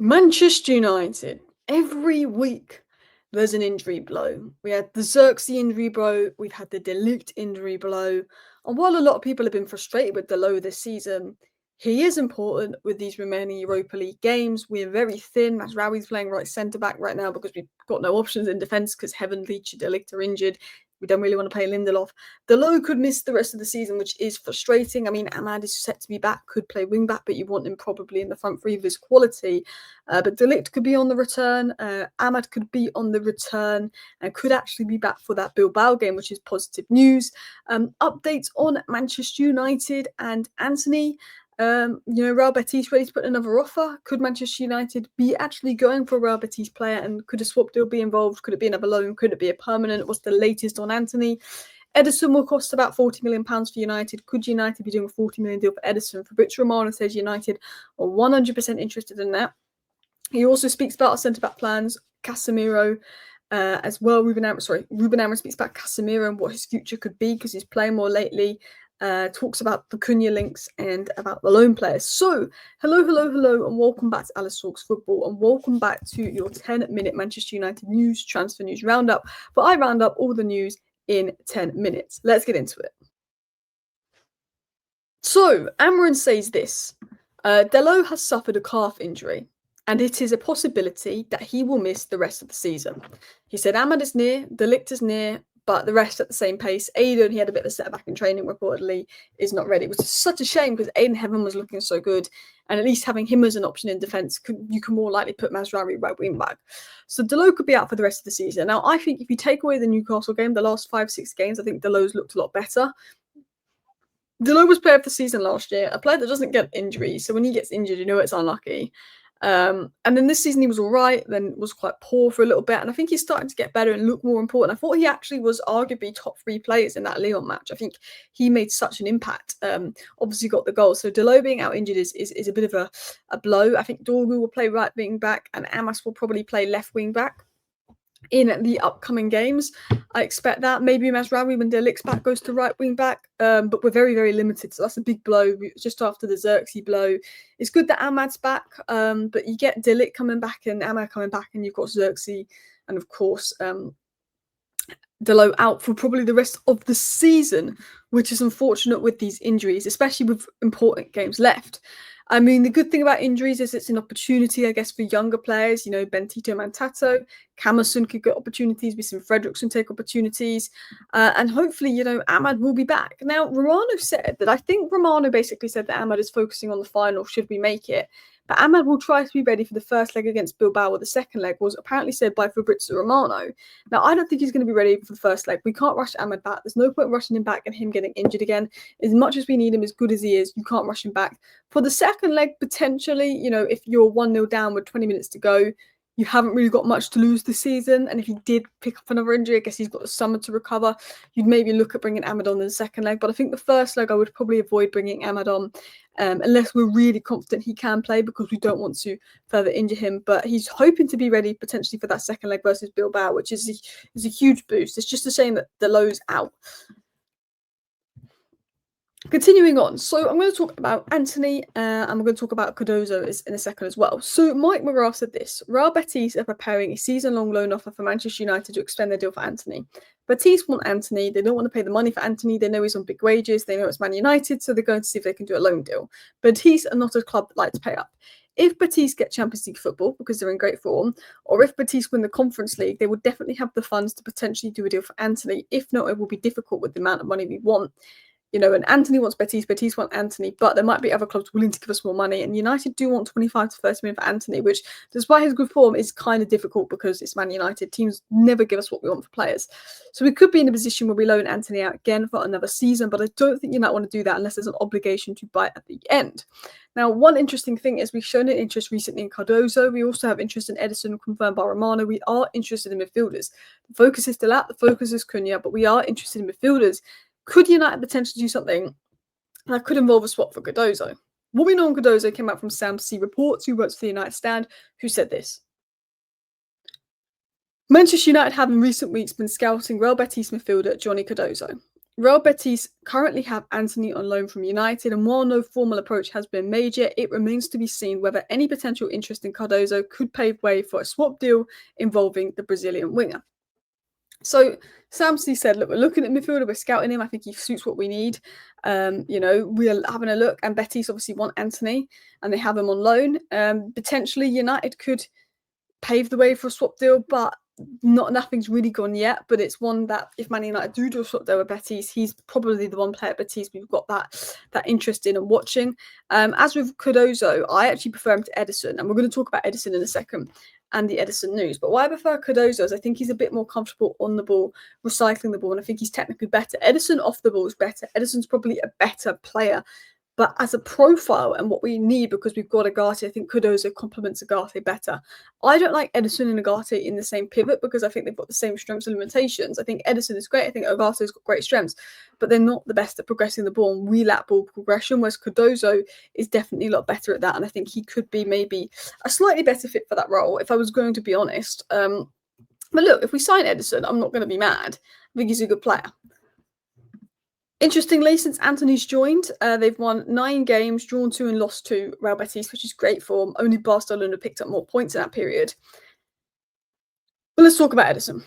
Manchester United. Every week there's an injury blow. We had the Xerxes injury blow, we've had the Ligt injury blow. And while a lot of people have been frustrated with Dalot this season, he is important with these remaining Europa League games. We're very thin. Mazraoui's playing right centre back right now because we've got no options in defence because Heaven, Leach, and Ligt are injured. We don't really want to play Lindelof. Dalot could miss the rest of the season, which is frustrating. I mean, Ahmed is set to be back, could play wing back, but you want him probably in the front three of his quality. But Ligt could be on the return. Ahmed could be on the return and could actually be back for that Bilbao game, which is positive news. Updates on Manchester United and Antony. Real Betis ready to put another offer. Could Manchester United be actually going for a Real Betis player, and could a swap deal be involved? Could it be another loan? Could it be a permanent? What's the latest on Antony? Ederson will cost about £40 million for United. Could United be doing a £40 million deal for Ederson? Fabrizio Romano says United are 100% interested in that. He also speaks about our centre-back plans, Casemiro, as well. Ruben Amorim speaks about Casemiro and what his future could be because he's playing more lately. Talks about the Cunha links and about the loan players. So, hello, and welcome back to Alice Talks Football, and welcome back to your 10-minute Manchester United news, transfer news roundup. But I round up all the news in 10 minutes. Let's get into it. So, Amorim says this. Dalot has suffered a calf injury, and it is a possibility that he will miss the rest of the season. He said Ahmed is near, De Ligt is near, but the rest at the same pace. Aiden, he had a bit of a setback in training, reportedly, is not ready, which is such a shame because Aiden Heaven was looking so good. And at least having him as an option in defence, you can more likely put Mazraoui right wing back. So Dalot could be out for the rest of the season. Now, I think if you take away the Newcastle game, the last 5-6 games, I think Dalot's looked a lot better. Dalot was player of the season last year, a player that doesn't get injuries. So when he gets injured, you know it's unlucky. And then this season he was all right, then was quite poor for a little bit. And I think he's starting to get better and look more important. I thought he actually was arguably top 3 players in that Lyon match. I think he made such an impact. Obviously got the goal. So Dalot being out injured is a bit of a blow. I think Dorgu will play right wing back and Amos will probably play left wing back in the upcoming games. I expect that. Maybe Mazraoui, when De Ligt's back, goes to right wing back. But we're very, very limited. So that's a big blow just after the Xerxes blow. It's good that Ahmad's back, but you get De Ligt coming back and Ahmed coming back, and you've got Xerxes and, of course, Dalot out for probably the rest of the season, which is unfortunate with these injuries, especially with important games left. I mean, the good thing about injuries is it's an opportunity, I guess, for younger players. You know, Bentito Mantato, Camerson could get opportunities. We've seen Fredrickson take opportunities. And hopefully, you know, Ahmed will be back. Now, Romano said that I think Romano basically said that Ahmed is focusing on the final, should we make it. But Ahmed will try to be ready for the first leg against Bilbao, or the second leg was apparently said by Fabrizio Romano. Now, I don't think he's going to be ready for the first leg. We can't rush Ahmed back. There's no point rushing him back and him getting injured again. As much as we need him, as good as he is, you can't rush him back. For the second leg, potentially, you know, if you're 1-0 down with 20 minutes to go, you haven't really got much to lose this season. And if he did pick up another injury, I guess he's got the summer to recover. You'd maybe look at bringing Ahmed on in the second leg. But I think the first leg, I would probably avoid bringing Ahmed on unless we're really confident he can play, because we don't want to further injure him. But he's hoping to be ready potentially for that second leg versus Bilbao, which is a huge boost. It's just a shame that Dalot's out. Continuing on, so I'm going to talk about Antony and we're going to talk about Gdozo in a second as well. So Mike McGrath said this: Real Betis are preparing a season-long loan offer for Manchester United to extend their deal for Antony. Betis want Antony. They don't want to pay the money for Antony. They know he's on big wages. They know it's Man United, so they're going to see if they can do a loan deal. Betis are not a club that like to pay up. If Betis get Champions League football because they're in great form, or if Betis win the Conference League, they will definitely have the funds to potentially do a deal for Antony. If not, it will be difficult with the amount of money we want. You know, and Antony wants Betis, Betis want Antony, but there might be other clubs willing to give us more money. And United do want 25 to 30 million for Antony, which, despite his good form, is kind of difficult because it's Man United. Teams never give us what we want for players. So we could be in a position where we loan Antony out again for another season, but I don't think United want to do that unless there's an obligation to buy at the end. Now, one interesting thing is we've shown an interest recently in Cardozo. We also have interest in Ederson, confirmed by Romano. We are interested in midfielders. The focus is Dalot, the focus is Cunha, but we are interested in midfielders. Could United potentially do something that could involve a swap for Gdozo? What we know on Gdozo came out from Sam C. Reports, who works for the United Stand, who said this: Manchester United have in recent weeks been scouting Real Betis midfielder Johnny Cardozo. Real Betis currently have Antony on loan from United, and while no formal approach has been made yet, it remains to be seen whether any potential interest in Cardozo could pave way for a swap deal involving the Brazilian winger. So Samsey said, look, we're looking at midfielder, we're scouting him. I think he suits what we need. We're having a look, and Betis obviously want Antony, and they have him on loan. Potentially United could pave the way for a swap deal, but nothing's really gone yet. But it's one that if Man United do a swap deal with Betis, he's probably the one player at Betis we've got that interest in and watching. As with Cardozo, I actually prefer him to Ederson, and we're going to talk about Ederson in a second and the Ederson news. But why I prefer Cardozo is I think he's a bit more comfortable on the ball, recycling the ball, and I think he's technically better. Ederson off the ball is better. Ederson's probably a better player. But as a profile and what we need, because we've got Agate, I think Cardozo complements Agate better. I don't like Ederson and Agate in the same pivot because I think they've got the same strengths and limitations. I think Ederson is great. I think Agate's got great strengths, but they're not the best at progressing the ball, and we lack ball progression, whereas Cardozo is definitely a lot better at that, and I think he could be maybe a slightly better fit for that role, if I was going to be honest. But look, if we sign Ederson, I'm not going to be mad. I think he's a good player. Interestingly, since Antony's joined, they've won 9 games, drawn 2 and lost 2, Real Betis, which is great form. Only Barcelona picked up more points in that period. But let's talk about Ederson.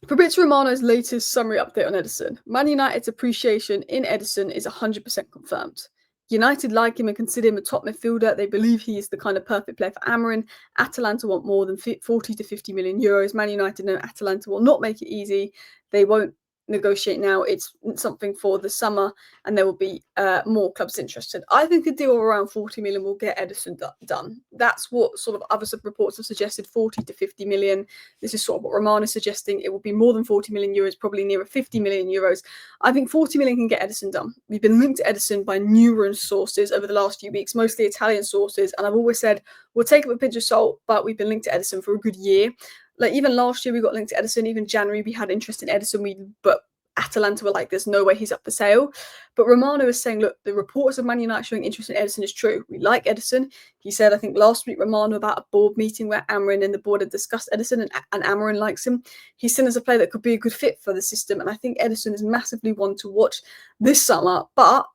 Fabrizio Romano's latest summary update on Ederson. Man United's appreciation in Ederson is 100% confirmed. United like him and consider him a top midfielder. They believe he is the kind of perfect player for Amorim. Atalanta want more than 40 to 50 million euros. Man United know Atalanta will not make it easy. They won't negotiate now. It's something for the summer, and there will be more clubs interested. I think a deal around 40 million will get Ederson done. That's what sort of other reports have suggested, 40 to 50 million. This is sort of what Romano is suggesting. It will be more than 40 million euros, probably nearer 50 million euros. I think 40 million can get Ederson done. We've been linked to Ederson by numerous sources over the last few weeks, mostly Italian sources, and I've always said we'll take it with a pinch of salt, but we've been linked to Ederson for a good year. Like even last year, we got linked to Ederson. Even January, we had interest in Ederson. But Atalanta were like, there's no way he's up for sale. But Romano is saying, look, the reports of Man United showing interest in Ederson is true. We like Ederson. He said, I think last week, Romano, about a board meeting where Amorim and the board had discussed Ederson, and Amorim likes him. He's seen as a player that could be a good fit for the system. And I think Ederson is massively one to watch this summer. But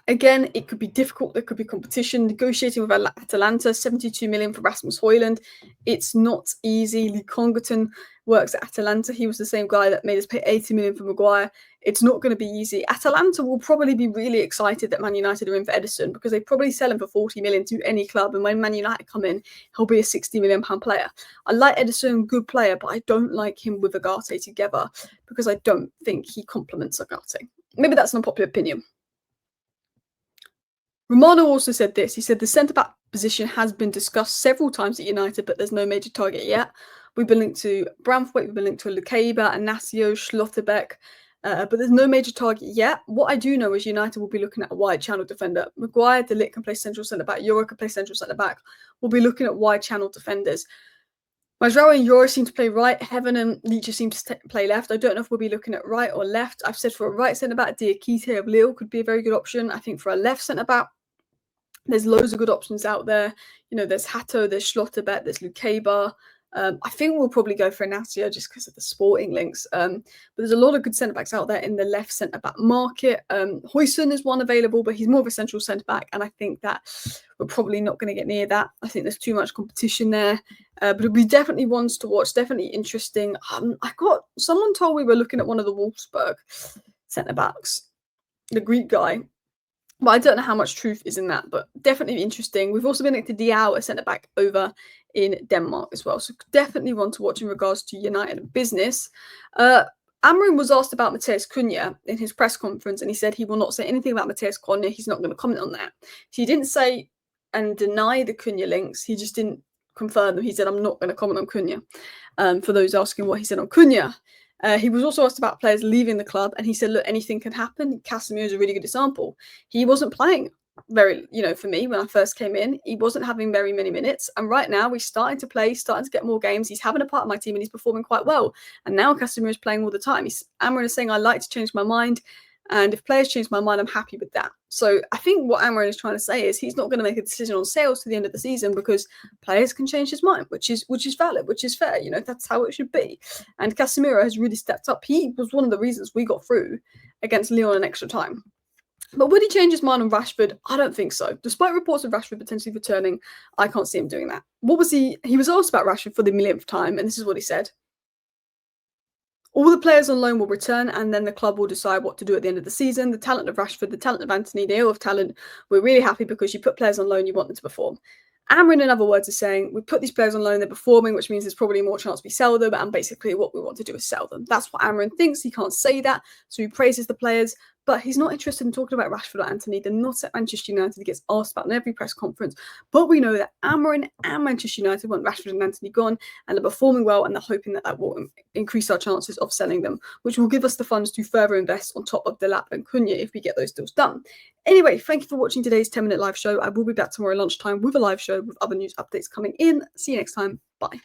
again, it could be difficult. There could be competition. Negotiating with Atalanta, 72 million for Rasmus Højlund. It's not easy. Lee Congerton works at Atalanta. He was the same guy that made us pay 80 million for Maguire. It's not going to be easy. Atalanta will probably be really excited that Man United are in for Ederson because they probably sell him for 40 million to any club. And when Man United come in, he'll be a 60 million pound player. I like Ederson, good player, but I don't like him with Agate together because I don't think he complements Agate. Maybe that's an unpopular opinion. Romano also said this. He said the centre-back position has been discussed several times at United, but there's no major target yet. We've been linked to Branthwaite, we've been linked to Lukeba, Inacio, Schlotterbeck, but there's no major target yet. What I do know is United will be looking at a wide channel defender. Maguire, De Ligt can play central centre-back. Euro can play central centre-back. We'll be looking at wide channel defenders. Mazraoui and Euro seem to play right. Heaven and Ligt seem to play left. I don't know if we'll be looking at right or left. I've said for a right centre-back, Diakite of Lille could be a very good option. I think for a left centre-back, there's loads of good options out there. You know, there's Hato, there's Schlotterbeck, there's Lukeba. I think we'll probably go for Inacio just because of the sporting links. But there's a lot of good centre-backs out there in the left centre-back market. Højlund is one available, but he's more of a central centre-back. And I think that we're probably not going to get near that. I think there's too much competition there. But it'll be definitely ones to watch, definitely interesting. Someone told me we're looking at one of the Wolfsburg centre-backs, the Greek guy. But I don't know how much truth is in that, but definitely interesting. We've also been linked to Diao, a centre-back over in Denmark as well. So definitely one to watch in regards to United and business. Amorim was asked about Matheus Cunha in his press conference, and he said he will not say anything about Matheus Cunha. He's not going to comment on that. So he didn't say and deny the Cunha links. He just didn't confirm them. He said, I'm not going to comment on Cunha. For those asking what he said on Cunha. He was also asked about players leaving the club, and he said, look, anything can happen. Casemiro is a really good example. He wasn't playing for me, when I first came in, he wasn't having very many minutes. And right now, he's starting to play, starting to get more games. He's having a part of my team, and he's performing quite well. And now Casemiro is playing all the time. Amorim is saying, I like to change my mind. And if players change my mind, I'm happy with that. So I think what Amorim is trying to say is he's not going to make a decision on sales to the end of the season because players can change his mind, which is valid, which is fair. You know, that's how it should be. And Casemiro has really stepped up. He was one of the reasons we got through against Lyon in extra time. But would he change his mind on Rashford? I don't think so. Despite reports of Rashford potentially returning, I can't see him doing that. He was asked about Rashford for the millionth time, and this is what he said. All the players on loan will return, and then the club will decide what to do at the end of the season. The talent of Rashford, the talent of Antony, they all have talent. We're really happy because you put players on loan, you want them to perform. Amorim, in other words, is saying we put these players on loan, they're performing, which means there's probably more chance we sell them, and basically what we want to do is sell them. That's what Amorim thinks. He can't say that, so he praises the players, but he's not interested in talking about Rashford or Antony. They're not at Manchester United. He gets asked about in every press conference, but we know that Amorim and Manchester United want Rashford and Antony gone, and they're performing well, and they're hoping that that will increase our chances of selling them, which will give us the funds to further invest on top of Dalot and Cunha if we get those deals done. Anyway, thank you for watching today's 10-minute live show. I will be back tomorrow lunchtime with a live show with other news updates coming in. See you next time. Bye.